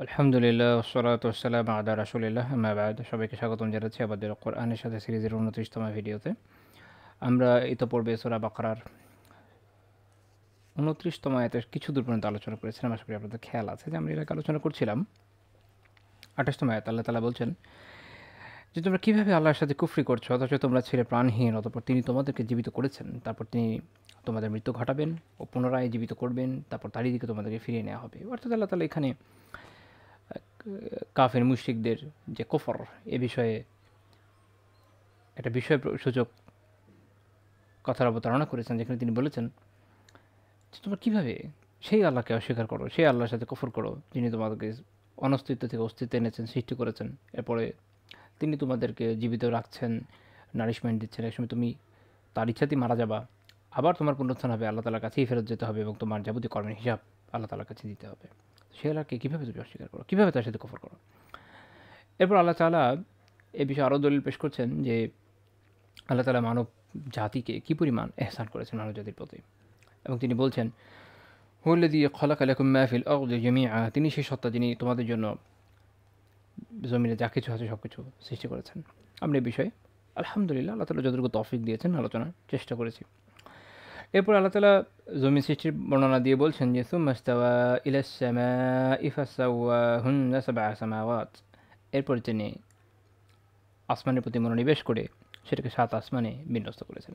আলহামদুলিল্লাহ ওসসালাতু ওয়াসসালামু আলা রাসূলিল্লাহ আম্মা বা'দ। সবাইকে স্বাগতম জানাচ্ছি আমাদের কোরআনের সাথে সিরিজের ২৯তম ভিডিওতে। আমরা ইতোপূর্বে সূরা বাকারার ২৯তম আয়াতের কিছু দূর পর্যন্ত আলোচনা করেছিলাম। আশা করি আপনাদের খেয়াল আছে যে আমরা এর আগে আলোচনা করছিলাম ২৮তম আয়াত। আল্লাহ তাআলা বলছেন যে, তোমরা কিভাবে আল্লাহর সাথে কুফরি করছো অথচ তোমরা ছিলে প্রাণহীন, অতঃপর তিনি তোমাদেরকে জীবিত করেছেন, তারপর তিনি তোমাদের মৃত্যু ঘটাবেন ও পুনরায় জীবিত করবেন, তারপর তারই দিকে তোমাদেরকে ফিরিয়ে নেওয়া হবে। অর্থাৎ আল্লাহ তাআলা এখানে কাফের মুশরিকদের যে কুফর এ বিষয়ে একটা সূচক কথার অবতারণা করেছেন, যেখানে তিনি বলেছেন যে তোমরা কীভাবে সেই আল্লাহকে অস্বীকার করো, সেই আল্লাহর সাথে কুফর করো যিনি তোমাদেরকে অনস্তিত্ব থেকে অস্তিত্বে এনেছেন, সৃষ্টি করেছেন। এরপরে তিনি তোমাদেরকে জীবিত রাখছেন, নারিশমেন্ট দিচ্ছেন। একসময় তুমি তার ইচ্ছাতেই মারা যাবা, আবার তোমার পুনরুত্থান হবে, আল্লাহ তাআলার কাছেই ফেরত যেতে হবে এবং তোমার যাবতীয় কর্মের হিসাব আল্লাহ তাআলার কাছে দিতে হবে। সেই আল্লাহকে কীভাবে তুমি অস্বীকার করো, কীভাবে তার সাথে কুফর করো? এরপর আল্লাহ তাআলা এ বিষয়ে আরও দলিল পেশ করছেন যে আল্লাহ তাআলা মানব জাতিকে কী পরিমাণ এহসান করেছেন মানব জাতির প্রতি। এবং তিনি বলছেন, হুয়াল্লাযী খালাকা লাকুম মা ফিল আরদি জামিআ, তিনি সেই সত্তা যিনি তোমাদের জন্য জমিনে যা কিছু আছে সব কিছু সৃষ্টি করেছেন। আমরা এই বিষয়ে আলহামদুলিল্লাহ আল্লাহ তাআলা যতটুকু তৌফিক দিয়েছেন আলোচনার চেষ্টা করেছি। এরপর আল্লাহ তাআলা জমিন সৃষ্টির বর্ণনা দিয়ে বলছেন যে, সুম্মা ইসতাওয়া ইলাস সামাই ফাসাওয়াহুন্না সাবআ সামাওয়াত, এরপর তিনি আসমানের প্রতি মনোনিবেশ করে সেটাকে ৭ আসমানে বিন্যস্ত করেছেন।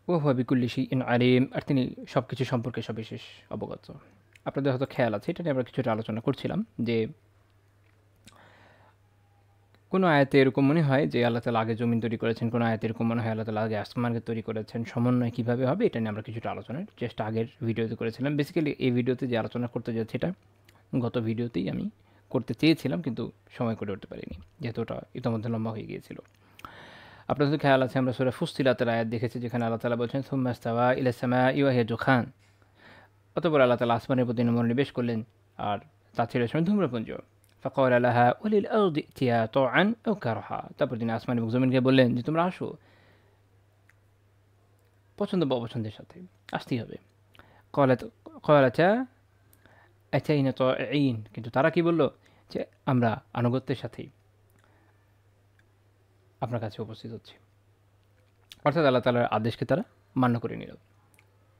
ওয়া হুয়া বিকুল্লি শাইইন আলিম, আর তিনি সব কিছু সম্পর্কে সবিশেষ অবগত। আপনাদের হয়তো খেয়াল আছে, এটা নিয়ে আমরা কিছুটা আলোচনা করছিলাম যে কোনো আয়াতে এরকম মনে হয় যে আল্লাহ তাআলা আগে জমিন তৈরি করেছেন, কোনো আয়াতে এরকম মনে হয় আল্লাহ তাআলা আগে আসমানকে তৈরি করেছেন। সমন্বয় কীভাবে হবে এটা নিয়ে আমরা কিছুটা আলোচনার চেষ্টা আগের ভিডিওতে করেছিলাম। বেসিক্যালি এই ভিডিওতে যে আলোচনা করতে যাচ্ছি এটা গত ভিডিওতেই আমি করতে চেয়েছিলাম, কিন্তু সময় করে উঠতে পারিনি, যেহেতু ওটা ইতিমধ্যে লম্বা হয়ে গিয়েছিল। আপনাদের খেয়াল আছে আমরা সূরা ফুসসিলাতের আয়াত দেখেছি, যেখানে আল্লাহ তাআলা বলছেন, সুম্মা ইসতাওয়া ইলাস সামাই ওয়া হিয়া দুখান, অতঃপর আল্লাহ তাআলা আসমানের প্রতি মনোনিবেশ করলেন, আর তা ছিল সময় ধূম্রপুঞ্জ। ফাকালা লাহা ওয়ালিল আরদি ইতিয়া তাওআন আও কারহা, তারপর তিনি আসমান এবং জমিনকে বললেন যে তোমরা আসো, পছন্দ বা অপছন্দের সাথে আসতেই হবে। ক্বালাতা আতাইনা তাইঈন, কিন্তু তারা কি বলল যে আমরা আনুগত্যের সাথেই আপনার কাছে উপস্থিত হচ্ছি। অর্থাৎ আল্লাহ তাআলার আদেশকে তারা মান্য করে নিল,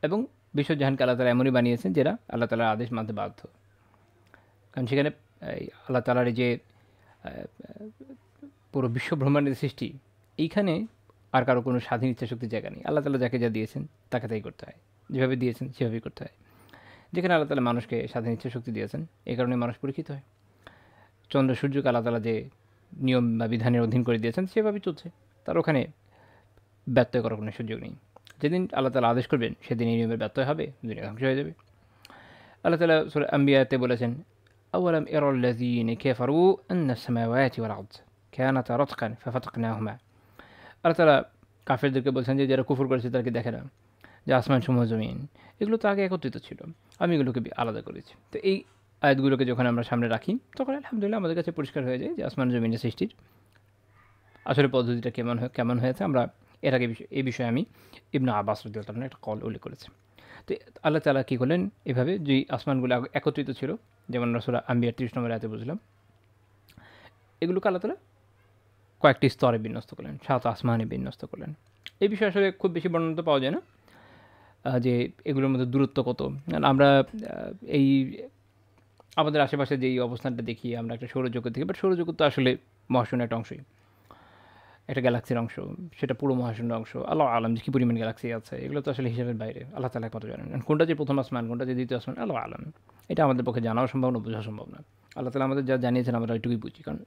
এবং বিশ্বজাহানকে আল্লাহ তাআলা এমনই বানিয়েছেন যারা আল্লাহ তাআলার আদেশ মানতে বাধ্য। কারণ সেখানে আল্লাহ তাআলার যে পুরো বিশ্ব ব্রহ্মাণ্ডের সৃষ্টি, এইখানে আর কারো কোনো স্বাধীন ইচ্ছাশক্তির জায়গা নেই। আল্লাহ তাআলা যাকে যা দিয়েছেন তাকে তাই করতে হয়, যেভাবে দিয়েছেন সেভাবেই করতে হয়। যেখানে আল্লাহ তাআলা মানুষকে স্বাধীন ইচ্ছাশক্তি দিয়েছেন, এই কারণে মানুষ পরীক্ষিত হয়। চন্দ্র সূর্যকে আল্লাহ তাআলা যে নিয়ম বা বিধানের অধীন করে দিয়েছেন সেভাবেই চলছে, তার ওখানে ব্যত্যয় করার কোনো সুযোগ নেই। যেদিন আল্লাহ তাআলা আদেশ করবেন সেদিন এই নিয়মের ব্যত্যয় হবে, দুনিয়া ধ্বংস হয়ে যাবে। আল্লাহ তাআলা সূরা আম্বিয়াতে বলেছেন, আওয়ালাম ইয়ারাল্লাযীনা কাফারু আন্নাস সামাওয়াতি ওয়াল আরদ কানাতা রাতকান ফাফাতাকনাহুমা। আল্লাহ তাআলা কাফেরদেরকে বলছেন যে যারা কুফর করেছে তাদেরকে দেখে না যে আসমান সমূহ জমিন এগুলো তো আগে একত্রিত ছিল, আমি এগুলোকে আলাদা করেছি। তো এই আয়াতগুলোকে যখন আমরা সামনে রাখি তখন আলহামদুলিল্লাহ আমাদের কাছে পরিষ্কার হয়ে যায় যে আসমান জমিনের সৃষ্টির আসলে পদ্ধতিটা কেমন হয়েছে। আমরা এর আগে এই বিষয়ে আমি ইবনে আব্বাস রাদিয়াল্লাহু আনহু একটা কল উল্লেখ করেছি। তো আল্লাহ তাআলা কী করলেন, এভাবে যে আসমানগুলো একত্রিত ছিল, যেমন আমরা সূরা আম্বিয়ার ৩০ নম্বর আয়াতে বুঝলাম, এগুলোকে আল্লাহ তাআলা কয়েকটি স্তরে বিন্যস্ত করলেন, ৭ আসমানে বিন্যস্ত করলেন। এই বিষয়ে আসলে খুব বেশি বর্ণনা তো পাওয়া যায় না যে এগুলোর মধ্যে দূরত্ব কত। আমরা এই আমাদের আশেপাশে যেই অবস্থানটা দেখি আমরা একটা সৌরজগৎ দেখি, বাট সৌরজগৎ তো আসলে মহাশূন্যের একটা অংশই, একটা গ্যালাক্সির অংশ, সেটা পুরো মহাশূন্যের অংশ। আল্লাহ আলম যে কী পরিমাণ গ্যালাক্সি আছে এগুলো তো আসলে হিসাবের বাইরে, আল্লাহ তাআলা একমাত্র জানেন। কোনটা যে প্রথম আসমান, কোনটা যে দ্বিতীয় আসমান, আল্লাহ আলম। এটা আমাদের পক্ষে জানাও সম্ভব না, বোঝা সম্ভব না। আল্লাহ তাআলা আমাদের যা জানিয়েছেন আমরা ওইটুকুই বুঝি, কারণ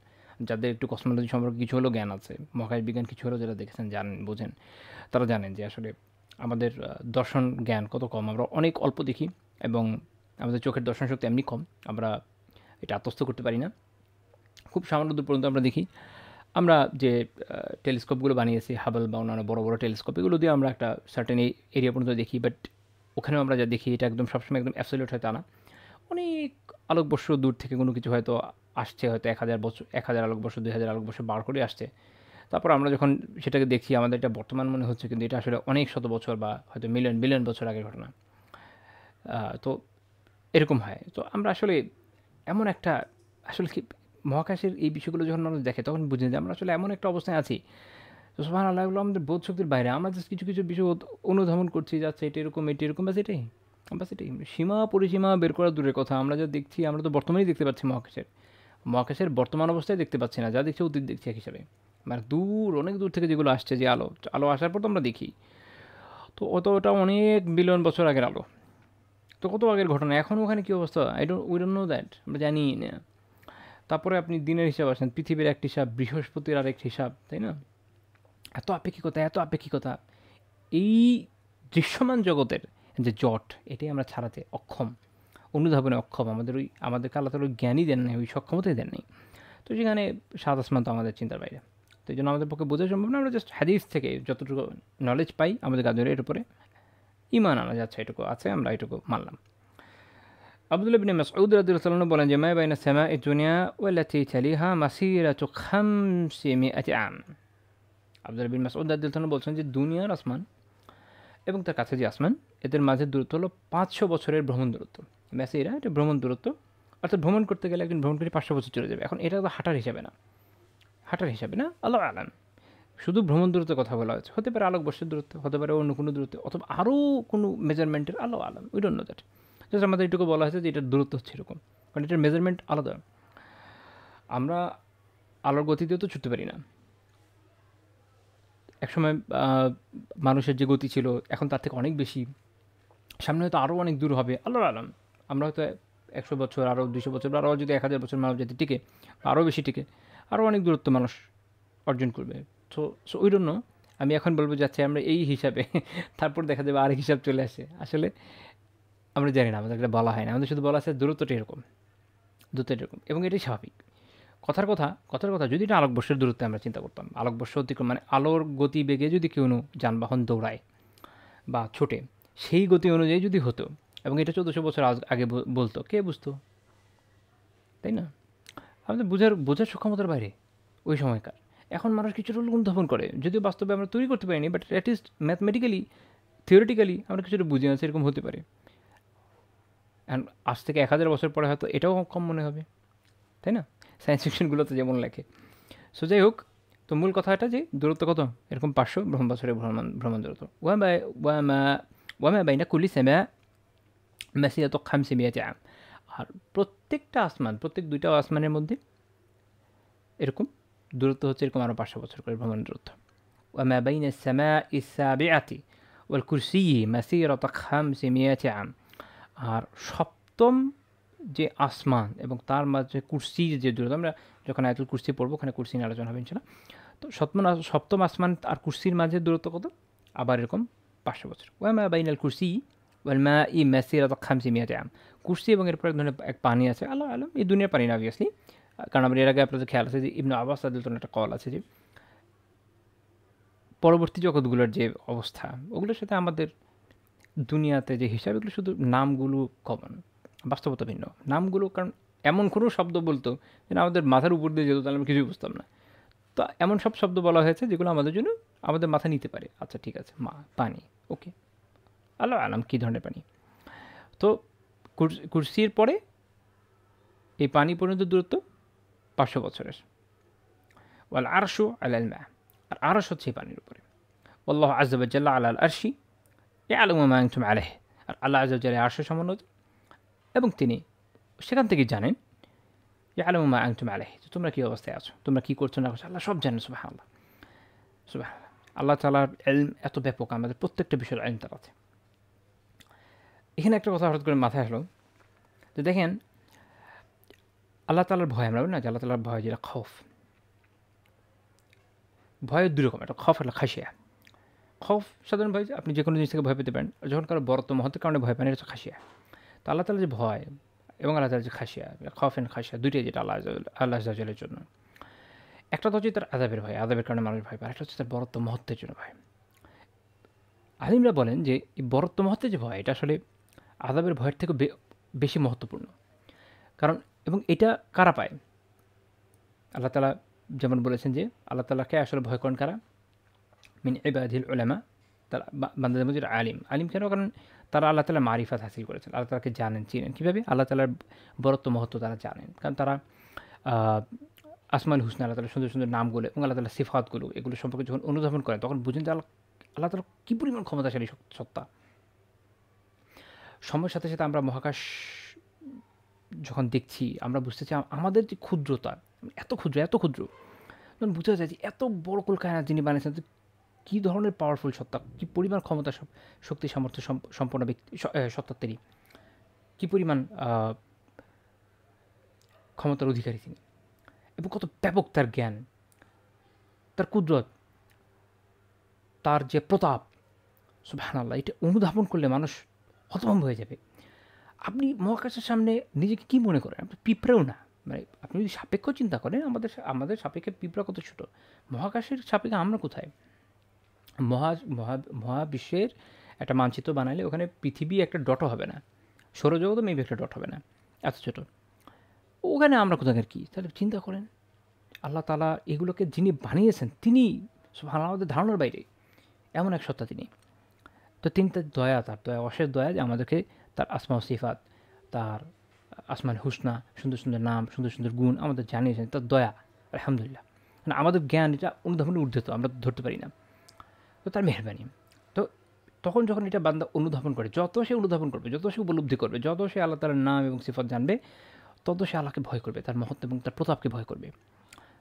যাদের একটু কসমোলজি সম্পর্কে কিছু হলেও জ্ঞান আছে, মহাকাশ বিজ্ঞান কিছু হলেও যারা দেখেছেন, জানেন, বোঝেন, তারা জানেন যে আসলে আমাদের দর্শন জ্ঞান কত কম। আমরা অনেক অল্প দেখি এবং আমাদের চোখের দর্শন শক্তি এমনি কম, আমরা এটা আত্মস্থ করতে পারি না। খুব সামান্য দূর পর্যন্ত আমরা দেখি। আমরা যে টেলিস্কোপগুলো বানিয়েছি, হাবল বা অন্যান্য বড় বড় টেলিস্কোপ, এগুলো দিয়ে আমরা একটা সার্টেন এরিয়া পর্যন্ত দেখি, বাট ওখানেও আমরা যা দেখি এটা একদম সবসময় একদম অ্যাবসলিউট হয় তা না। অনেক আলোকবর্ষ দূর থেকে কোনো কিছু হয়তো আসছে, হয়তো ১,০০০ বছর, ১,০০০ আলোকবর্ষ, ২,০০০ আলোকবর্ষ বার করে আসছে। তারপর আমরা যখন সেটাকে দেখি আমাদের এটা বর্তমান মনে হচ্ছে, কিন্তু এটা আসলে অনেক শত বছর বা হয়তো মিলিয়ন বিলিয়ন বছর আগের ঘটনা। তো এরকম হয়। তো আমরা আসলে এমন একটা আসলে কি মহাকাশের এই বিষয়গুলো যখন মানুষ দেখে তখন বুঝে যে আমরা আসলে এমন একটা অবস্থায় আছি, তো সুবহানাল্লাহ এগুলো আমাদের বোধশক্তির বাইরে। আমরা জাস্ট কিছু, কিছু বিষয় অনুধাবন করছি যে আচ্ছা এটা এরকম, এটা এরকম, ব্যাস এটাই। ব্যাস এটাই। সীমা পরিসীমা বের করা দূরের কথা। আমরা যা দেখছি আমরা তো বর্তমানেই দেখতে পাচ্ছি মহাকাশের। মহাকাশের বর্তমান অবস্থায় দেখতে পাচ্ছি না। যা দেখছি অতীত দেখছি এক হিসাবে। মানে দূর, অনেক দূর থেকে যেগুলো আসছে যে আলো, আলো আসার পর তো আমরা দেখি। তো ওটা অনেক বিলিয়ন বছর আগের আলো। তো কত আগের ঘটনা। এখন ওখানে কী অবস্থা? We don't know that. আমরা জানিই না। তারপরে আপনি দিনের হিসাব আসেন, পৃথিবীর একটা হিসাব, বৃহস্পতির আরেক হিসাব, তাই না? এত আপেক্ষিকতা, এত আপেক্ষিকতা। এই দৃশ্যমান জগতের যে জট, এটাই আমরা ছাড়াতে অক্ষম, অনুধাবনে অক্ষম। আমাদেরকে আল্লাহ তাআলা ওই জ্ঞানই দেন নাই, ওই সক্ষমতাই দেন নাই। তো সেখানে সাত আসমান তো আমাদের চিন্তার বাইরে। তো এই জন্য আমাদের পক্ষে বোঝা সম্ভব না। আমরা জাস্ট হাদিস থেকে যতটুকু নলেজ পাই আমাদের গাজরে এর উপরে ঈমান আনা যাচ্ছে, এটুকু আছে, আমরা এটুকু মানলাম। আব্দুল্লাহ ইবনে মাসউদ রাদিয়াল্লাহু আনহু বলেন যে মা বাইনা সামাই দুনিয়া ওয়াল্লাতী তালিহা মাসিরাতু 500 আম। আব্দুল্লাহ বিন মাসউদ রাদিয়াল্লাহু আনহু বলছেন যে দুনিয়ার আসমান এবং তার কাছে যে আসমান, এদের মাঝে দূরত্ব হলো 500 বছরের ভ্রমণ দূরত্ব। মেসিরা এটা ভ্রমণ দূরত্ব, অর্থাৎ ভ্রমণ করতে গেলে একজন ভ্রমণকারী 500 বছর চলে যাবে। এখন এটা তো হাঁটার হিসাবে না, হাঁটার হিসাবে না, আল্লাহ আলাম। শুধু ভ্রমণ দূরত্বের কথা বলা হচ্ছে। হতে পারে আলোকবর্ষের দূরত্ব, হতে পারে অন্য কোনো দূরত্ব, অথবা আরও কোনো মেজারমেন্টের, আল্লাহ আলাম, we don't know that. Just আমাদের এটুকু বলা হয়েছে যে এটার দূরত্ব হচ্ছে এরকম, কারণ এটার মেজারমেন্ট আলাদা। আমরা আলোর গতিতেও তো ছুটতে পারি না। একসময় মানুষের যে গতি ছিল এখন তার থেকে অনেক বেশি। সামনে হয়তো আরও অনেক দূর হবে, আল্লাহ আলাম। আমরা হয়তো 100 বছর, আরও 200 বছর, বা আরও যদি 1000 বছর মানব জাতি টিকে, আরও বেশি টিকে, আরও অনেক দূরত্ব মানুষ অর্জন করবে। সো সো ওই জন্য আমি এখন বলবো যাচ্ছে আমরা এই হিসাবে তারপর দেখা যাবে আরেক হিসাব চলে আসে। আসলে আমরা জানি না, আমাদের এটা বলা হয় না, আমাদের শুধু বলা আছে দূরত্বটা এরকম, দূরত্বটা এরকম, এবং এটাই স্বাভাবিক। কথার কথা যদি এটা আলোকবর্ষের দূরত্বে আমরা চিন্তা করতাম, আলোকবর্ষ অতিক্রম মানে আলোর গতি বেগে যদি কোনো যানবাহন দৌড়ায় বা ছোটে, সেই গতি অনুযায়ী যদি হতো এবং এটা 1400 বছর আগে বলতো, কে বুঝতো? তাই না? আমাদের বোঝার সক্ষমতার বাইরে ওই সময়কার। এখন মানুষ কিছুটা অনুধাবন করে, যদিও বাস্তবে আমরা তৈরি করতে পারিনি, বাট অ্যাটলিস্ট ম্যাথমেটিক্যালি, থিওরিটিক্যালি আমরা কিছুটা বুঝে আছি এরকম হতে পারে। অ্যান্ড আজ থেকে 1000 বছর পরে হয়তো এটাও কম মনে হবে, তাই না? সায়েন্স ফিকশনগুলোতে যেমন লেখে। সো যাই হোক, তো মূল কথা এটা যে দূরত্ব কত? এরকম 500 বছরের ভ্রমণ দূরত্ব। ওয়ামা বাইনা কুল্লি সামা মাসিরাতু 500 আম। আর প্রত্যেকটা আসমান, প্রত্যেক দুইটা আসমানের মধ্যে এরকম দূরত্ব হচ্ছে এরকম আরও 500 বছর করে ভ্রমণ দূরত্ব। ওয়ামা বাইনা সামাই সাবিআতি ওয়াল কুরসিয়্যি মাসিরাতু 500 আম। আর সপ্তম যে আসমান এবং তার মাঝে কুরসির যে দূরত্ব, আমরা যখন আয়াতুল কুরসি পড়বো ওখানে কুরসি নিয়ে আলোচনা হবে ইনশাল্লাহ। তো সপ্তম আসমান আর কুরসির মাঝে দূরত্ব কত? আবার এরকম 500 বছর। ওয়ামা বাইনাল কুরসি ওয়াল মাই মাসিরাতু 500 আম। কুরসি এবং এরপর এক ধরনের এক পানি আছে, আল্লাহ আলম, এই দুনিয়ার পানি না অবভিয়াসলি, কারণ আমার এর আগে আপনাদের খেয়াল আছে যে ইবনে আব্বাস রাদিয়াল্লাহু একটা কল আছে যে পরবর্তী জগৎগুলোর যে অবস্থা ওগুলোর সাথে আমাদের দুনিয়াতে যে হিসাব, এগুলো শুধু নামগুলো কমন, বাস্তবতা ভিন্ন। নামগুলো কারণ এমন কোনো শব্দ বলতো যেটা আমাদের মাথার উপর দিয়ে যেত, তাহলে আমরা কিছুই বুঝতাম না। তো এমন সব শব্দ বলা হয়েছে যেগুলো আমাদের জন্য আমাদের মাথা নিতে পারে। আচ্ছা ঠিক আছে, পানি, ওকে, আল্লাহ আলাম কী ধরনের পানি। তো কুরসির পরে এই পানি পর্যন্ত দূরত্ব 500 বছরের। ওয়াল আরশু আলাল মা। আর আরশ হচ্ছে এই পানির উপরে। আল্লাহ আযজা ওয়া জাল্লা আলাল আরশি ইয়ালামু মা আনতুম আলাইহি। আর আল্লাহ আযজা ওয়া জাল্লা আরশের সমুন্নত এবং তিনি সেখান থেকে জানেন ইয়ালামু মা আনতুম আলাইহি, তোমরা কী অবস্থায় আছো, তোমরা কী করছো না করছো, আল্লাহ সব জানেন। সুবহানাল্লাহ, সুবহানাল্লাহ। আল্লাহ তাআলার ইলম এত ব্যাপক, আমাদের প্রত্যেকটা বিষয়ের ইলম তার আছে। এখানে একটা কথা হঠাৎ করে মাথায় আসলো যে দেখেন, আল্লাহ তাআলার ভয়, আমরা বলি না যে আল্লাহ তাআলার ভয়, যেটা খৌফ, ভয়ের দুই রকম, একটা খৌফ, একটা খাশিয়া। খৌফ সাধারণ ভয়, যে আপনি যে কোনো জিনিস থেকে ভয় পেতে পারেন, যখন কারো বড়ত্ব মহত্বের কারণে ভয় পান, এটা হচ্ছে খাশিয়া। তো আল্লাহ তাআলার যে ভয় এবং আল্লাহ তাআলার যে খাশিয়া, খৌফ অ্যান্ড খাশিয়া দুইটাই, যেটা আল্লাহ আযজাওয়াজেলের জন্য। একটা তো হচ্ছে তার আযাবের ভয়, আযাবের কারণে মানুষ ভয় পায়, একটা হচ্ছে তার বড়ত্ব মহত্বের জন্য ভয়। আলিমরা বলেন যে এই বড়ত্ব মহত্বের যে ভয়, এটা আসলে আযাবের ভয়ের থেকে বেশি মহত্বপূর্ণ। কারণ এবং এটা কারা পায়? আল্লাহ তাআলা যেমন বলেছেন যে আল্লাহ তাআলাকে আসলে ভয় করেন কারা? মিন ইবাদিল উলামা তারা বান্দাদের মধ্যে আলিম। আলিম কেন? কারণ তারা আল্লাহ তাআলার মারিফাত হাসিল করেছেন। আল্লাহ তাআলাকে জানেন, চিনেন। কীভাবে? আল্লাহ তাআলার বরত্ব, মহত্ব তারা জানেন। কারণ তারা আ আসমাউল হুসনা, আল্লাহ তাআলার সুন্দর, সুন্দর নামগুলো এবং আল্লাহ তাআলার সিফাতগুলো, এগুলো সম্পর্কে যখন অনুধাবন করেন, তখন বুঝেন যে আল্লাহ তাআলা কী পরিমাণ ক্ষমতাশালী সত্তা। সময়ের সাথে, সাথে আমরা মহাকাশ যখন দেখছি, আমরা বুঝতেছি আমাদের যে ক্ষুদ্রতা, এত ক্ষুদ্র, এত ক্ষুদ্র, তখন বোঝা যায় যে এত বড় কুল কায়নাত যিনি বানিয়েছেন, কী ধরনের পাওয়ারফুল সত্তা, কী পরিমাণ ক্ষমতা, শক্তি, সামর্থ্য সম্পন্ন ব্যক্তি, সত্তার তিনি, কী পরিমাণ ক্ষমতার অধিকারী তিনি, এবং কত ব্যাপক তার জ্ঞান, তার কুদরত, তার যে প্রতাপ, সুবহানাল্লাহ। এটা অনুধাবন করলে মানুষ হতভম্ব হয়ে যাবে। আপনি মহাকাশের সামনে নিজেকে কী মনে করেন? আপনি পিঁপড়েও না। মানে আপনি যদি সাপেক্ষ চিন্তা করেন, আমাদের সাপেক্ষে পিঁপড়া কত ছোট, মহাকাশের সাপেক্ষে আমরা কোথায়? মহাবিশ্বের একটা মানচিত্র বানাইলে ওখানে পৃথিবী একটা ডটও হবে না, সৌরজগতও মেবি একটা ডট হবে না, এত ছোট। ওখানে আমরা কোথাকার কী? তাহলে চিন্তা করেন, আল্লাহ তাআলা এগুলোকে যিনি বানিয়েছেন, তিনি সুবহানাল্লাহ আমাদের ধারণার বাইরে, এমন এক সত্তা তিনি। তো তিনি তার দয়া, অশেষ দয়া যে আমাদেরকে তার আসমা ও সিফাত, তার আসমাউল হুসনা, সুন্দর, সুন্দর নাম, সুন্দর, সুন্দর গুণ আমাদের জানিয়েছেন, তার দয়া, আলহামদুলিল্লাহ। মানে আমাদের জ্ঞান এটা অনুধাবনে ঊর্ধ্বত, আমরা ধরতে পারি না। তো তার মেহেরবানি। তো তখন যখন এটা বান্দা অনুধাবন করে, যত সে অনুধাবন করবে, যত সে উপলব্ধি করবে, যত সে আল্লাহ তাআলার নাম এবং সিফাত জানবে, তত সে আল্লাহকে ভয় করবে, তার মহত্ব এবং তার প্রতাপকে ভয় করবে।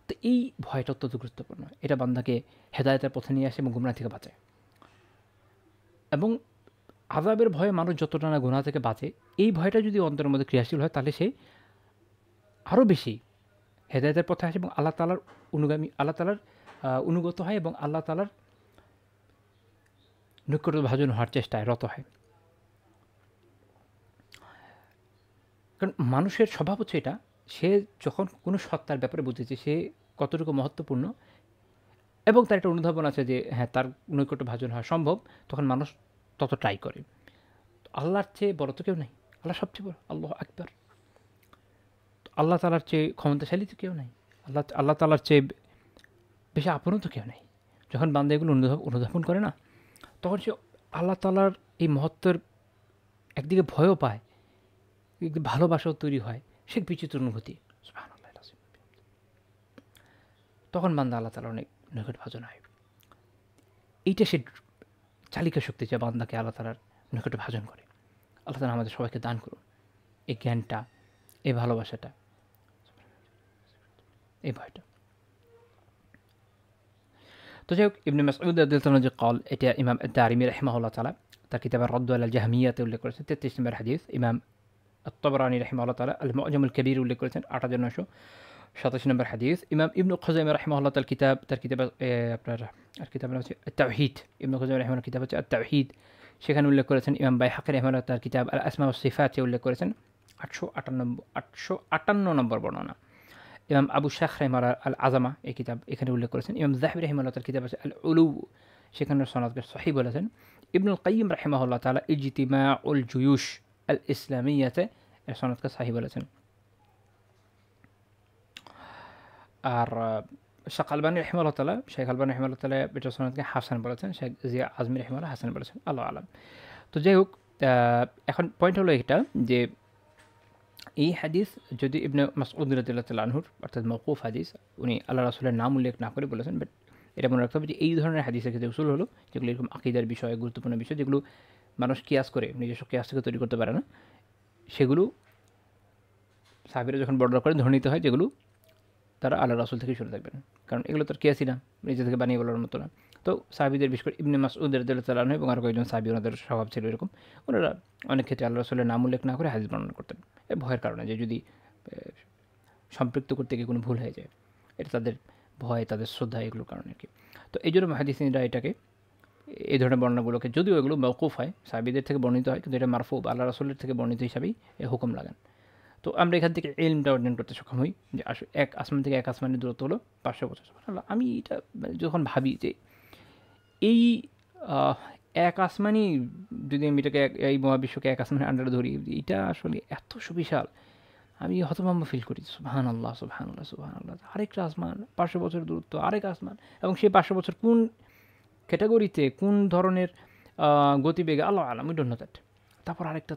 তো এই ভয়টা অত্যন্ত গুরুত্বপূর্ণ। এটা বান্দাকে হেদায়েতের পথে নিয়ে আসে এবং গুমরাহ থেকে বাঁচায়। এবং আযাবের ভয়ে মানুষ যতটা না গুনাহ থেকে বাঁচে, এই ভয়টা যদি অন্তরের মধ্যে ক্রিয়াশীল হয়, তাহলে সে আরও বেশি হেদায়েতের পথে আসে এবং আল্লাহ তাআলার অনুগত হয় এবং আল্লাহ তাআলার নৈকট্যভাজন হওয়ার চেষ্টায় রত হয়। কারণ মানুষের স্বভাব হচ্ছে এটা, সে যখন কোনো সত্তার ব্যাপারে বুঝেছে সে কতটুকু মহত্বপূর্ণ এবং তার একটা অনুধাবন আছে যে হ্যাঁ, তার নৈকট্যভাজন হওয়া সম্ভব, তখন মানুষ তত ট্রাই করে। আল্লাহর চেয়ে বড় তো কেউ নেই, আল্লাহ সবচেয়ে বড়, আল্লাহু আকবার। আল্লাহ তাআলার চেয়ে ক্ষমতাশালী তো কেউ নাই, আল্লাহ তাআলার চেয়ে বেশি আপনও তো কেউ নেই। যখন বান্দা এগুলো অনুধাবন করে না, তখন সে আল্লাহ তাআলার এই মহত্বের একদিকে ভয়ও পায়, ভালোবাসাও তৈরি হয়, সে বিচিত্র অনুভূতি, সুবহানাল্লাহ। তখন বান্দা আল্লাহ তাআলার অনেক নিকটভাজন হয়। এইটা সে চালিকা শক্তি, যে বান্দাকে আল্লাহ তাআলার নিকটে ভাজন করে। আল্লাহ তাআলা আমাদের সবাইকে দান করুন এই জ্ঞানটা, এই ভালোবাসাটা, এই ভয়টা। তো যাই হোক, ইবনে মাসউদ রাদিয়াল্লাহু আনহু যে কল, এটা ইমাম আদ-দারিমি রাহিমাহুল্লাহ তাআলা তার কিতাবে রদ্দ আলাল জাহমিয়াতে উল্লেখ করেছেন, 33 নম্বর হাদিস। ইমাম আত-তাবরানী রাহিমাহুল্লাহ তাআলা আল-মু'জামুল কবির উল্লেখ করেছেন 8987 নম্বর হাদিস। ইমাম ইবনু খুযাইমা রাহিমাহুল্লাহ তার কিতাবে আপনার আর কিতাবের হচ্ছে আত-তাওহীদ, ইবনু খুযাইমা রাহিমাহুল্লাহ কিতাব হচ্ছে আত-তাওহীদ, সেখানে উল্লেখ করেছেন। ইমাম বাইহাকী রাহিমাহুল্লাহ তার কিতাব আল আসমা ওয়াস সিফাতে উল্লেখ করেছেন 858 নম্বর বর্ণনা। ইমাম আবু শাখ রাহিমাহুল্লাহ আল আজামা এই কিতাব এখানে উল্লেখ করেছেন। ইমাম যাহাবী রাহিমাহুল্লাহ তার কিতাব আছে আল উলু, সেখানে সনদকে সহিহ বলেছেন। ইবনুল কাইয়িম রাহিমাহুল্লাহ তাআলা ইজতিমাউল জুয়ুশ আল ইসলামিয়াতে এর সনদকে সহিহ বলেছেন। আর শেখ আলবানী রাহিমাহুল্লাহ তাআলা এটা সনদকে হাসান বলেছেন, শেখ জিয়া আজমি রাহিমাহুল্লাহ হাসান বলেছেন, আল্লাহু আলাম। তো যাই হোক, এখন পয়েন্ট হলো এটা যে এই হাদিস যদি ইবনে মাসউদ রাদিয়াল্লাহু তাআলা আনহুর অর্থাৎ মওকুফ হাদিস, উনি আল্লাহ রাসূলের নাম উল্লেখ না করে বলেছেন, বাট এটা মনে রাখতে হবে যে এই ধরনের হাদিসের ক্ষেত্রে উসুল হলো যেগুলো এরকম আকীদার বিষয়, গুরুত্বপূর্ণ বিষয়, যেগুলো মানুষ কিয়াস করে নিজস্ব কিয়াস থেকে তৈরি করতে পারে না, সেগুলো সাহাবীরা যখন বর্ণনা করেন ধরে নিতে হয় যেগুলো তারা আল্লাহ রাসূল থেকে শুনে থাকবেন, কারণ এগুলো তার কিয়াসই না, নিজে থেকে বানিয়ে বলার মতো না। তো সাহাবীদের বিশেষ করে ইবনে মাসউদ রাদিয়াল্লাহু তাআলা আনহু এবং আরও কয়েকজন সাহাবী, ওনাদের স্বভাব ছিল এরকম, ওনারা অনেক ক্ষেত্রে আল্লাহ রাসূলের নাম উল্লেখ না করে হাদিস বর্ণনা করতেন, এই ভয়ের কারণে যে যদি সম্পৃক্ত করতে গিয়ে কোনো ভুল হয়ে যায়, এটা তাদের ভয়, তাদের শ্রদ্ধা, এগুলোর কারণে আর কি। তো এই জন্য মুহাদ্দিসিনরা এটাকে, এই ধরনের বর্ণনাগুলোকে, যদিও এগুলো মওকুফ হয়, সাহাবীদের থেকে বর্ণিত হয়, কিন্তু এটা মারফু বা আল্লাহ রাসূলের থেকে বর্ণিত হিসাবেই এই হুকুম লাগান। তো আমরা এখান থেকে ইলমটা অর্জন করতে সক্ষম হই যে এক আসমান থেকে এক আসমানের দূরত্ব হলো 500 বছর। সুবহানাল্লাহ। আমি এটা যখন ভাবি যে এই এক আসমানই, যদি আমি এটাকে এই মহাবিশ্বকে এক আসমানের আন্ডারে ধরি, এটা আসলে এত সুবিশাল, আমি হতভম্ব ফিল করি। সুবহানাল্লাহ, সুবহানাল্লাহ, সুবহানাল্লাহ। আরেকটা আসমান, 500 বছরের দূরত্ব, আরেক আসমান, এবং সেই 500 বছর কোন ক্যাটাগরিতে, কোন ধরনের গতিবেগে, আল্লাহ আলাম, উই ডোন্ট নো দ্যাট। তারপর একটা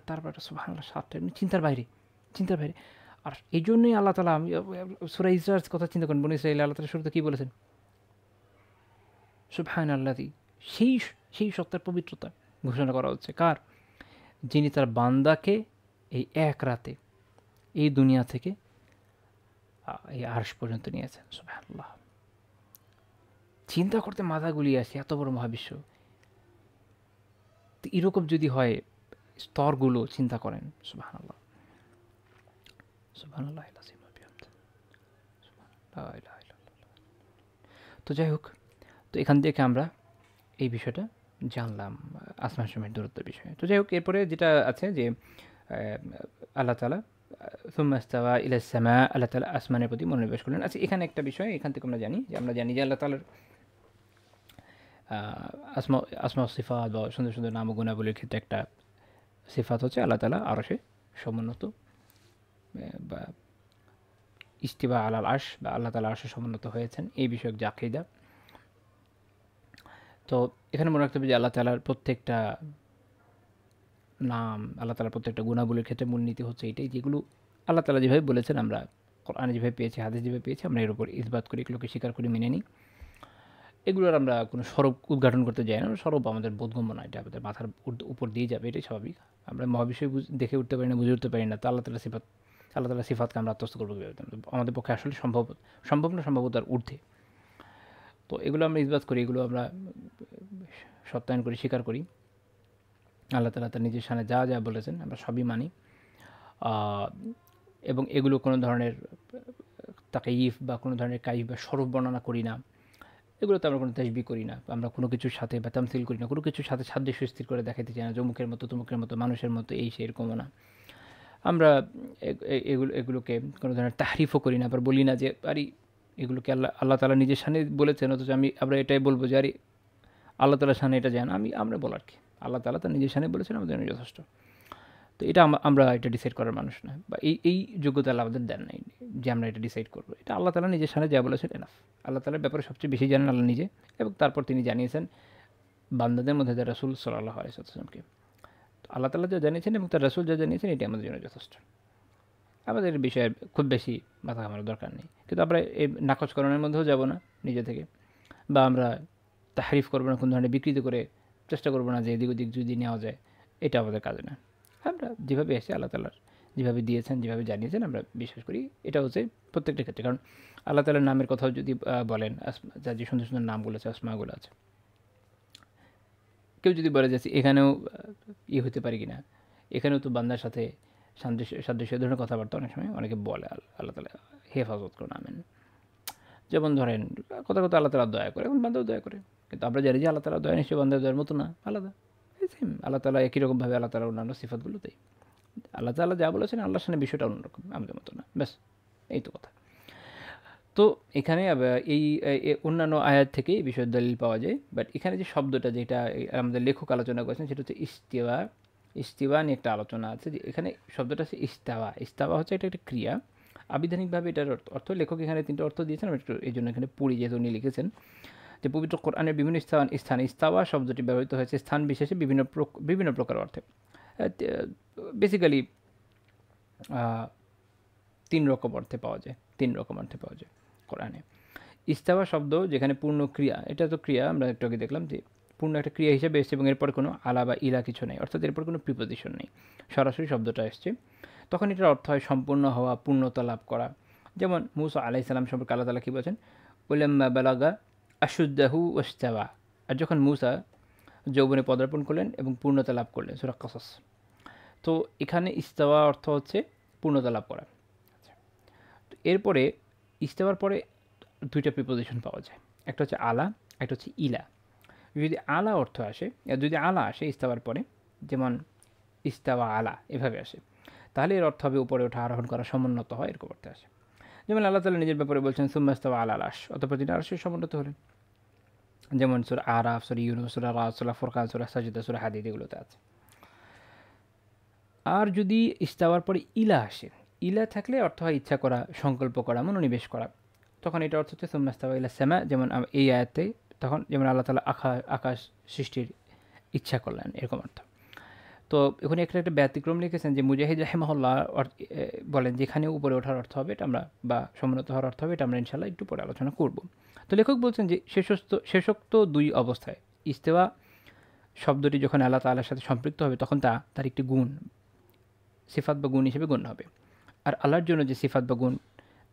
সুবহানাল্লাহ, 7টা এমনি চিন্তার বাইরে, চিন্তার বাইরে। আর এই জন্যই আল্লাহ তাআলা সূরা ইসরার কথা চিন্তা করেন, বনী ইসরাঈল আল্লাহ তাআলা শুরুতে কী বলেছেন? সুবহানাল্লাযী, সেই সেই সত্তার পবিত্রতা ঘোষণা করা হচ্ছে কার? যিনি তার বান্দাকে এই এক রাতে এই দুনিয়া থেকে এই আরশ পর্যন্ত নিয়েছেন। সুবহানাল্লাহ, চিন্তা করতে মাথা গুলিয়ে আসে, এত বড় মহাবিশ্ব। তো এরকম যদি হয়, স্তরগুলো চিন্তা করেন। সুবহানাল্লাহ, সুবহানাল্লাহ। তো যাই হোক, তো এখান থেকে আমরা এই বিষয়টা জানলাম, আসমান সময়ের দূরত্বের বিষয়ে। তো যাই হোক, এরপরে যেটা আছে যে আল্লাহ তাআলা সুম্মা ইস্তাওয়া ইলাস সামা, আল্লাহ তাআলা আসমানের প্রতি মনোনিবেশ করলেন। আচ্ছা, এখানে একটা বিষয়, এখান থেকে আমরা জানি যে আল্লাহ তাআলার আসমা সিফাত বা সুন্দর সুন্দর নাম ও গুণাবলীর ক্ষেত্রে একটা সিফাত হচ্ছে আল্লাহ তাআলা আরশে সমুন্নত, বা ইস্তিওয়া আলাল আরশ, বা আল্লাহ তাআলা আরশে সমুন্নত হয়েছেন, এই বিষয়ক যে আকীদা। তো এখানে মনে রাখতে হবে যে আল্লাহ তাআলার প্রত্যেকটা নাম, আল্লাহ তাআলার প্রত্যেকটা গুণাবলীর ক্ষেত্রে মূলনীতি হচ্ছে এটাই, যেগুলো আল্লাহ তাআলা যেভাবে বলেছেন, আমরা কোরআনে যেভাবে পেয়েছি, হাদিস যেভাবে পেয়েছি, আমরা এর উপর ইসবাত করি, এগুলোকে স্বীকার করি, মেনে নিই। এগুলোর আমরা কোনো স্বরূপ উদ্ঘাটন করতে যাই না, স্বরূপ আমাদের বোধগম্য না, এটা আমাদের মাথার উপর দিয়ে যাবে, এটাই স্বাভাবিক। আমরা মহাবিষয় দেখে উঠতে পারি না, বুঝে উঠতে পারি না, তো আল্লাহ তাআলার সিফাতকে আমরা আত্মস্থ করবো কীভাবে? আমাদের পক্ষে আসলে সম্ভব না, সম্ভবতার ঊর্ধ্বে। তো এগুলো আমরা ইসবাত করি, এগুলো আমরা সত্যায়ন করি, স্বীকার করি। আল্লাহ তাআলা তার নিজের শানে যা যা বলেছেন আমরা সবই মানি, এবং এগুলো কোনো ধরনের তাকাইফ বা কোনো ধরনের কাইফ বা স্বরূপ বর্ণনা করি না, এগুলোতে আমরা কোনো তাশবিহ করি না, আমরা কোনো কিছুর সাথে বা তামসিল করি না, কোনো কিছুর সাথে সাদৃশ্য স্থির করে দেখাতে চাই না, অমুকের মতো তমুকের মতো, মানুষের মতো, এই সেই এরকমও না। আমরা এগুলোকে কোনো ধরনের তাহরিফও করি না, আবার বলি না যে আরে এগুলোকে আল্লাহ তাআলা নিজের শানে বলেছেন, অথচ আমরা এটাই বলবো যে আরে আল্লাহ তাআলার শানে এটা জান, আমরা বলার কি? আল্লাহ তাআলা তার নিজের শানে বলেছেন, আমাদের জন্য যথেষ্ট। তো এটা আমরা এটা ডিসাইড করার মানুষ না, বা এই যোগ্যতা আল্লাহ আমাদের দেন নাই যে আমরা এটা ডিসাইড করবো। এটা আল্লাহ তাআলা নিজের শানে যা বলেছেন এনাফ। আল্লাহ তাআলার ব্যাপারে সবচেয়ে বেশি জানেন আল্লাহ নিজে, এবং তারপর তিনি জানিয়েছেন বান্দাদের মধ্যে তার রাসূল সাল্লাল্লাহু আলাইহি ওয়াসাল্লামকে। তো আল্লাহ তাআলা যা জানিয়েছেন এবং তার রাসূল যা জানিয়েছেন, এটি আমাদের জন্য যথেষ্ট। আমাদের বিষয়ে খুব বেশি মাথা ঘামানোর দরকার নেই, কিন্তু আমরা এই নাকচকরণের মধ্যেও যাব না নিজে থেকে, বা আমরা তাহরিফ করবো না, কোনো ধরনের বিকৃত করে চেষ্টা করবো না যে এদিক ওদিক যদি নেওয়া যায়, এটা আমাদের কাজে না। আমরা যেভাবে এসে আল্লাহ তাআলার যেভাবে দিয়েছেন, যেভাবে জানিয়েছেন, আমরা বিশ্বাস করি। এটা হচ্ছে প্রত্যেকটা ক্ষেত্রে, কারণ আল্লাহ তাআলার নামের কথাও যদি বলেন, যা যে সুন্দর সুন্দর নামগুলো আছে, আসমাগুলো আছে, কেউ যদি বলে যাচ্ছে এখানেও হতে পারে কিনা, এখানেও তো বান্দার সাথে সাদৃশ্য ধরনের কথাবার্তা অনেক সময় অনেকে বলে, আল্লাহ তাআলা হেফাজত করুন, আমিন। যেমন ধরেন কথা আল্লাহ তাআলা দয়া করে, এখন বান্দাও দয়া করে, কিন্তু আমরা জানি যে আল্লাহ তাআলা দয়া নিশ্চয়ই বান্দার দয়ার মতো না, আলাদা। সেম আল্লাহ তাআলা একই রকমভাবে আল্লাহ তাআলার অন্যান্য সিফাতগুলো তাই। আল্লাহ তাআলা যা বলেছেন আল্লাহর সামনে বিষয়টা অন্যরকম, আমাদের মতো না, ব্যাস, এই তো কথা। তো এখানে এই অন্যান্য আয়াত থেকে এই বিষয়ের দলিল পাওয়া যায়, বাট এখানে যে শব্দটা, যেটা আমাদের লেখক আলোচনা করেছেন, সেটা হচ্ছে ইস্তিওয়া নিয়ে একটা আলোচনা আছে, যে এখানে শব্দটা হচ্ছে ইস্তাওয়া হচ্ছে এটা একটা ক্রিয়া। আবিধানিকভাবে এটার অর্থ লেখক এখানে 3টা অর্থ দিয়েছেন, আমি একটু এই জন্য এখানে পড়ি, যেহেতু উনি লিখেছেন যে পবিত্র কোরআনের বিভিন্ন স্থানে ইস্তাওয়া শব্দটি ব্যবহৃত হয়েছে স্থান বিশেষে বিভিন্ন প্রকার অর্থে। বেসিক্যালি 3 রকম অর্থে পাওয়া যায় কোরআনে। ইস্তাওয়া শব্দ যেখানে পূর্ণ ক্রিয়া, এটা তো ক্রিয়া, আমরা একটু আগে দেখলাম যে পূর্ণ একটা ক্রিয়া হিসেবে এসছে, এবং এরপর কোনো আলা বা ইলা কিছু নেই, অর্থাৎ এরপর কোনো প্রিপোজিশন নেই, সরাসরি শব্দটা এসছে, তখন এটার অর্থ হয় সম্পূর্ণ হওয়া, পূর্ণতা লাভ করা। যেমন মূসা আলাইহিস সালাম সম্পর্কে আল্লাহ তাআলা কী বলেছেন? ওয়ালাম্মা বালাগা আশুদ্দাহু ওয়াস্তাওয়া। আর যখন মূসা যৌবনে পদার্পণ করলেন এবং পূর্ণতা লাভ করলেন, সূরা কসস। তো এখানে ইস্তাওয়া অর্থ হচ্ছে পূর্ণতা লাভ করা। তো এরপরে ইস্তাওয়ার পরে 2টা প্রিপোজিশন পাওয়া যায়, একটা হচ্ছে আলা, একটা হচ্ছে ইলা। যদি আলা অর্থ আসে, যদি আলা আসে ইস্তাওয়ার পরে, যেমন ইস্তাওয়া আলা এভাবে আসে, তাহলে এর অর্থ হবে উপরে ওঠা, আরোহণ করা, সমুন্নত হয়, এরকম অর্থে আসে। যেমন আল্লাহ তাআলা নিজের ব্যাপারে বলছেন সুম্মা ইস্তাওয়া আলাল আরশ, অতঃপর তিনি আরশে সমুন্নত হলেন, যেমন সূরা আরাফ, সূরা ইউনূস, সূরা রাদ, সূরা ফুরকান, সূরা সাজদা, সূরা হাদীদ, এগুলোতে আছে। আর যদি ইস্তাওয়ার পরে ইলা আসে, ইলা থাকলে অর্থ হয় ইচ্ছা করা, সংকল্প করা, মনোনিবেশ করা, তখন এটা অর্থ হচ্ছে সুম্মা ইস্তাওয়া ইলাস সামা, যেমন এই আয়াতে তখন যেমন আল্লাহ তাআলা আকাশ সৃষ্টির ইচ্ছা করলেন, এরকম অর্থ। তো এখানে একটা ব্যতিক্রম লিখেছেন যে মুজাহিদ রাহিমাহুল্লাহ বলেন যেখানে উপরে ওঠার অর্থ হবে এটা আমরা, বা সমুন্নত হওয়ার অর্থ হবে এটা আমরা ইনশাআল্লাহ একটু পরে আলোচনা করব। তো লেখক বলছেন যে শেষোক্ত দুই অবস্থায় ইস্তেওয়া শব্দটি যখন আল্লাহ তাআলার সাথে সম্পৃক্ত হবে তখন তার একটি গুণ, সিফাত বা গুণ হিসেবে গণ্য হবে। আর আল্লাহর জন্য যে সিফাত বা গুণ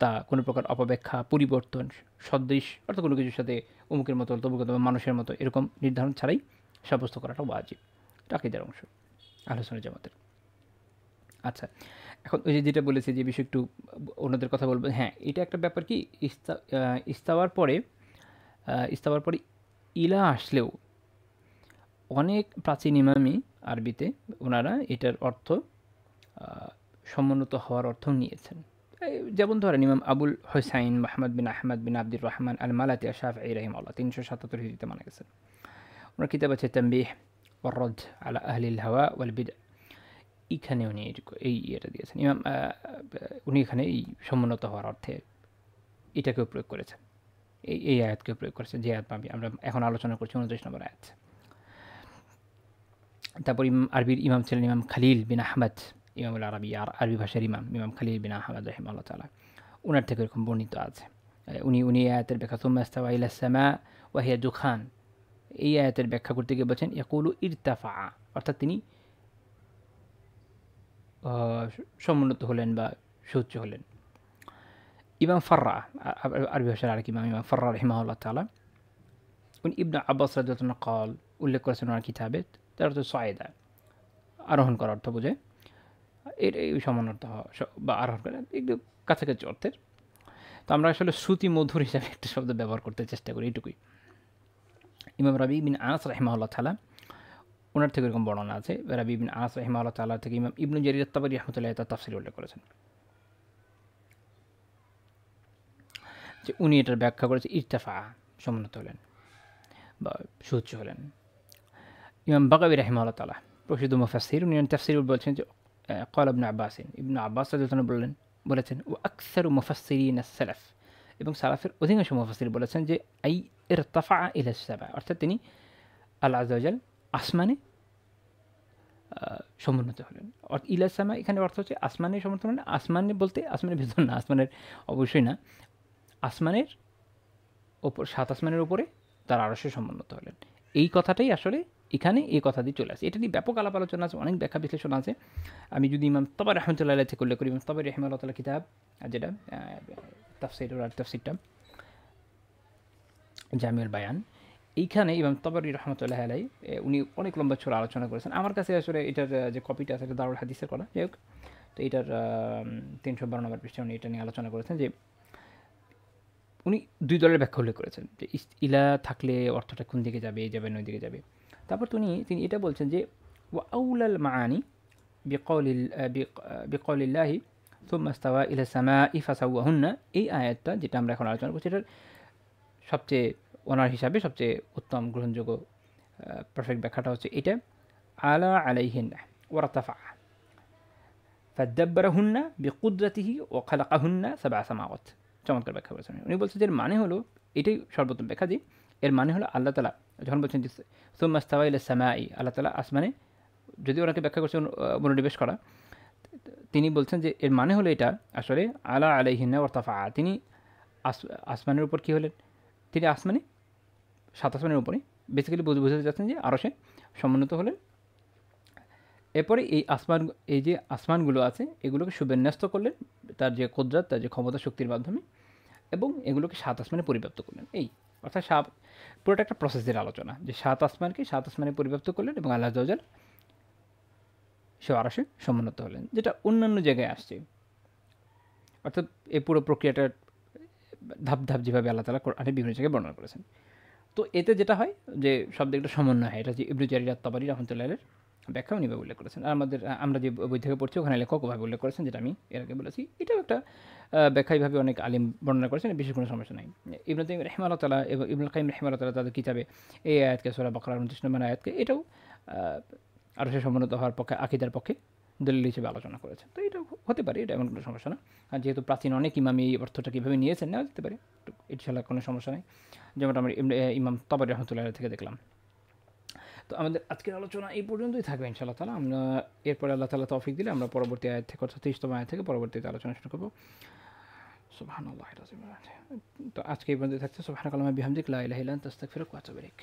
তা কোনো প্রকার অপব্যাখ্যা, পরিবর্তন, সদৃশ অর্থাৎ কোনো কিছুর সাথে অমুকের মতো তমুকের মতো মানুষের মতো এরকম নির্ধারণ ছাড়াই সাব্যস্ত করাটা ওয়াজিব। এটা আকীদার অংশ আহলে সুন্নাত জামাতের। আচ্ছা, এখন ওই যে যেটা বলেছি যে বিষয় একটু অন্যদের কথা বলবো। হ্যাঁ, এটা একটা ব্যাপার কি ইস্তাওয়ার পরে ইলা আসলেও অনেক প্রাচীন ইমামই আরবিতে ওনারা এটার অর্থ সমুন্নত হওয়ার অর্থ নিয়েছেন। যেমন ধরেন ইমাম আবুল হোসাইন মাহমদ বিন আহমদ বিন আব্দুর রহমান আল মালাতি শাফঈ রাহিমাহুল্লাহ 377 হিজরিতে মারা গেছেন। ওনার কিতাব আছে তানবীহ ওয়ার রদ আলা আহলিল হাওয়া ওয়াল বিদআ। এইখানে উনি এই ইয়েটা দিয়েছেন। উনি এখানে এই সমুন্নত হওয়ার অর্থে এটাকেও প্রয়োগ করেছেন, এই আয়াতকেও প্রয়োগ করেছেন, যে আয়াত আমরা এখন আলোচনা করছি 29 নম্বর আয়াত। তারপর আরবির ইমাম ছিলেন ইমাম খালিল বিন আহমদ, ইমামুল আরবি আর আরবি ভাষার ইমাম খালিল বিন আহমদ রাহিমাহুল্লাহ তাআলা, ওনার থেকে এরকম বর্ণিত আছে। উনি আয়াতের ব্যাখ্যা সুম্মা ইস্তাওয়া ইলাস সামা ওয়া হিয়া দুখান, এই আয়াতের ব্যাখ্যা করতে গিয়ে বলছেন ইয়াকুলু ইরতাফা, অর্থাৎ তিনি সমুন্নত হলেন বা সুউচ্চ হলেন। ইমাম ফাররা, আরবি ভাষার আরেক ইমাম ফাররা রাহিমাহুল্লাহ তাআলা, উনি ইবনে আব্বাস রাদিয়াল্লাহু আনহু قال উল্লেখ করেছেন ওনার কিতাবে, তার অর্থ সায়দা, আরোহণ করার অর্থ বোঝায়। এই সমান অর্থ বা আরোহণ করা একটু কাছাকাছি অর্থের। তো আমরা আসলে শ্রুতি মধুর হিসাবে একটা শব্দ ব্যবহার করতে চেষ্টা করি, এইটুকুই। ইমাম রাবি বিন আনাস রাহিমাহুল্লাহ তাআলা, ওনার থেকে এরকম বর্ণনা আছে। রাবি বিন আনাস রাহিমাহুল্লাহ তাআলা থেকে ইমাম ইবনু জারির আত-তাবারি রাহমাতুল্লাহ তার তাফসীরে উল্লেখ করেছেন যে উনি এটার ব্যাখ্যা করেছে ইরতাফা, সমুন্নত হলেন বা সুউচ্চ হলেন। ইমাম বাগাবী রাহিমাহুল্লাহ তাআলা প্রসিদ্ধ মুফাসসির, উনি তাফসীরে বলছেন যে ক্বালা ইবনে আব্বাস, ইবনে আব্বাস রাদিয়াল্লাহু আনহু বলেছেন ওয়া আকসারু মুফাসসিরিন আস-সালাফ, এবং সালাফের অধিকাংশ মুফাসসির বলেছেন যে আই ইরতাফা ইলা আস-সামা, অর্থাৎ তিনি আল্লাহ আযজা ওয়া জাল আসমানে সমুন্নত হলেন। ইলা সামা এখানে অর্থ হচ্ছে আসমানে সমুন্নত হলেন। আসমানে বলতে আসমানের ভেতর না, আসমানের অবশ্যই না, আসমানের ওপর, 7 আসমানের উপরে তার আরশে সমুন্নত হলেন। এই কথাটাই আসলে এখানে এই কথা দিয়ে চলে আসে। এটা নিয়ে ব্যাপক আলাপ আলোচনা আছে, অনেক ব্যাখ্যা বিশ্লেষণ আছে। আমি যদি ইমাম তাবারি রাহমাতুল্লাহ আলাইহি থেকে উল্লেখ করি, ইমাম তাবারি রাহিমাহুল্লাহ তাআলা কিতাব যেটা তাফসীরুল জামিউল বায়ান, এইখানে ইমাম তাবারি রাহমাতুল্লাহ আলাইহি উনি অনেক লম্বা চড়া আলোচনা করেছেন। আমার কাছে আসলে এটার যে কপিটা আছে এটা দারুল হাদিসের করা, যাই হোক। তো এটার 312 নম্বর পৃষ্ঠায় উনি এটা নিয়ে আলোচনা করেছেন যে উনি দুই দলের ব্যাখ্যা উল্লেখ করেছেন যে ইলা থাকলে অর্থটা কোন দিকে যাবে, এই যাবে না ওই দিকে যাবে। তারপর তিনি এটা বলছেন যে ওয়া আউলাল মাআনি বিকৌলিল্লাহি সুম্মা ইস্তাওয়া ইলা সামাই ফাসাওয়াহুন্না, এই আয়াতটা যেটা আমরা এখন আলোচনা করছি এটার সবচেয়ে ওনার হিসাবে সবচেয়ে উত্তম গ্রহণযোগ্য পারফেক্ট ব্যাখ্যাটা হচ্ছে এটা আলা আলাইহিন্না ওয়ারতাফা ফাদাব্বারাহুন্না বিকুদরাতিহি ওয়া খালাকাহুন্না সাবআ সামাওয়াত। চমৎকার ব্যাখ্যা করেছেন উনি। বলছেন যে এর মানে হলো, এটাই সর্বোত্তম ব্যাখ্যা, যে এর মানে হলো আল্লাহ তাআলা যখন বলছেন যে সুম্মা ইস্তাওয়া ইলা সামাই, আল্লাহ তাআলা আসমানে, যদি ওনাকে ব্যাখ্যা করছেন মনোনিবেশ করা, তিনি বলছেন যে এর মানে হলো এটা আসলে আলা আলাইহিন্না ওয়ারতাফা, তিনি আসমানের উপর কী হলেন, তিনি আসমানে 7 আসমানের উপরে বেসিক্যালি বোঝাতে চাচ্ছেন যে আরশে সমুন্নত হলেন। এরপরে এই যে আসমানগুলো আছে এগুলোকে সুবিন্যস্ত করলেন তার যে কুদরত, তার যে ক্ষমতা শক্তির মাধ্যমে, এবং এগুলোকে 7 আসমানে পরিব্যাপ্ত করলেন। এই অর্থাৎ পুরোটা একটা প্রসেসের আলোচনা, যে 7 আসমানকে 7 আসমানে পরিব্যাপ্ত করলেন এবং আল্লাহ আযজা ওয়া জাল সে আরশে সমুন্নত হলেন, যেটা অন্যান্য জায়গায় আসছে। অর্থাৎ এই পুরো প্রক্রিয়াটার ধাপ ধাপ যেভাবে আল্লাহ তাআলা কোরআনে বিভিন্ন জায়গায় বর্ণনা করেছেন। তো এতে যেটা হয় যে সব দিকটা সমন্বয় হয়। এটা যে ইবনু জারির আত-তাবারি রাহমাতুল্লাহ আলাইহির ব্যাখ্যা উনি উল্লেখ করেছেন। আর আমরা যে বই থেকে পড়ছি ওখানে লেখক ওভাবে উল্লেখ করেছেন, যেটা আমি এর আগে বলেছি। এটাও একটা ব্যাখ্যা এইভাবে অনেক আলিম বর্ণনা করেছেন, বিশেষ কোনো সমস্যা নাই। ইবনু তাইমিয়া রাহিমাহুল্লাহ তাআলা এবং ইবনুল কাইয়িম রাহিমাহুল্লাহ তাআলা তাদের কিতাবে এই আয়াতকে, সূরা বাকারার 29 নম্বর আয়াতকে, এটাও আরশে সমুন্নত হওয়ার পক্ষে, আকীদার পক্ষে দলিল হিসেবে আলোচনা করেছেন। তো এটা হতে পারে, এটা এমন কোনো সমস্যা না। আর যেহেতু প্রাচীন অনেক ইমাম এই অর্থটা কীভাবে নিয়েছেন, নেওয়া যেতে পারে, ইনশাল্লাহ কোনো সমস্যা নেই। যেমনটা আমরা ইমাম তাবরি রহমতুল্লাহ থেকে দেখলাম। তো আমাদের আজকের আলোচনা এই পর্যন্তই থাকবে ইনশাআল্লাহ তাআলা। আমরা এরপরে আল্লাহ তাআলা তৌফিক দিলে আমরা পরবর্তী আয়াত থেকে, অর্থাৎ 30তম আয়াত থেকে পরবর্তীতে আলোচনা শুরু করব। সুবহানাল্লাহি। তো আজকে এই পর্যন্ত থাকছে। সুবহানাকাল্লাহুম্মা বিহামদিকা লা ইলাহা ইল্লা আনতা আস্তাগফিরুকা ওয়া আতুবু ইলাইক।